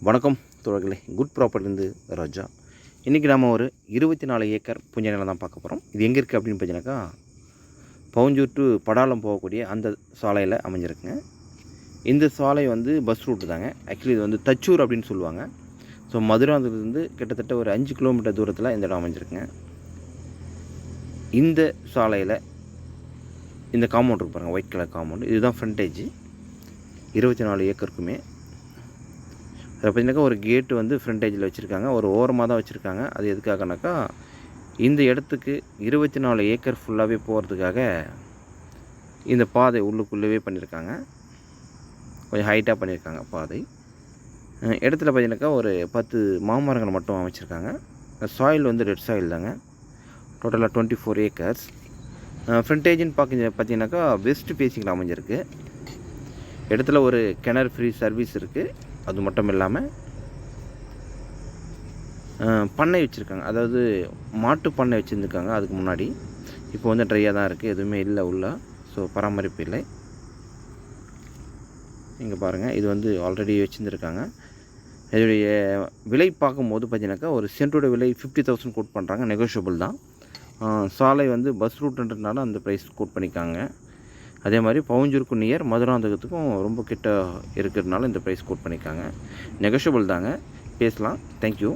வணக்கம் தோழர்களே, குட் ப்ராப்பர்ட்டிலேருந்து ராஜா. இன்றைக்கி நம்ம ஒரு 24 ஏக்கர் புஞ்சை நிலம் தான் பார்க்க போகிறோம். இது எங்கே இருக்குது அப்படின்னு பார்த்தீங்கன்னாக்கா, பவுஞ்சூர் டு படாலம் போகக்கூடிய அந்த சாலையில் அமைஞ்சிருக்குங்க. இந்த சாலை வந்து பஸ் ரூட்டு தாங்க. ஆக்சுவலி இது வந்து தச்சூர் அப்படின்னு சொல்லுவாங்க. ஸோ மதுராந்தகத்துலேருந்து கிட்டத்தட்ட ஒரு 5 கிலோமீட்டர் தூரத்தில் இந்த இடம் அமைஞ்சிருக்குங்க. இந்த சாலையில் இந்த காம்பவுண்ட் இருக்கு பாருங்கள், ஒயிட் கலர் காம்பவுண்டு. இதுதான் ஃப்ரண்டேஜ் 24 ஏக்கருக்குமே. அதை பார்த்தீங்கன்னாக்கா ஒரு கேட்டு வந்து ஃப்ரண்டேஜில் வச்சுருக்காங்க, ஒரு ஓரமாக தான் வச்சுருக்காங்க. அது எதுக்காகனாக்கா, இந்த இடத்துக்கு 24 ஏக்கர் ஃபுல்லாகவே போகிறதுக்காக இந்த பாதை உள்ளுக்குள்ளவே பண்ணியிருக்காங்க. கொஞ்சம் ஹைட்டாக பண்ணியிருக்காங்க பாதை. இடத்துல பார்த்தீங்கன்னாக்கா ஒரு 10 மாமரங்கள் மட்டும் அமைச்சிருக்காங்க. சாயில் வந்து ரெட் சாயில் தாங்க. டோட்டலாக 24 ஏக்கர்ஸ். ஃப்ரண்டேஜின்னு பார்த்தீங்கன்னாக்கா வெஸ்ட் ஃபேஸிங்கில் அமைஞ்சிருக்கு. இடத்துல ஒரு கிணறு ஃப்ரீ சர்வீஸ் இருக்குது. அது மட்டும் இல்லாமல் பண்ணை வச்சுருக்காங்க, அதாவது மாட்டு பண்ணை வச்சுருந்துருக்காங்க அதுக்கு முன்னாடி. இப்போ வந்து ட்ரையாக தான் இருக்குது, எதுவுமே இல்லை உள்ள. ஸோ பராமரிப்பு இல்லை. இங்கே பாருங்கள், இது வந்து ஆல்ரெடி வச்சுருந்துருக்காங்க. இதோடைய விலை பார்க்கும்போது பார்த்தீங்கன்னாக்கா ஒரு சென்ட்டோட விலை 50,000 கோட் பண்ணுறாங்க. நெகோஷியபிள் தான். சாலை வந்து பஸ் ரூட்டுன்றதுனால அந்த ப்ரைஸ் கோட் பண்ணிக்காங்க. அதே மாதிரி பவுஞ்சூருக்கு நியர், மதுராந்தகத்துக்கும் ரொம்ப கிட்ட இருக்கிறதுனால இந்த ப்ரைஸ் கோட் பண்ணியிருக்காங்க. நெகோஷியபிள் தாங்க, பேசலாம். தேங்க்யூ.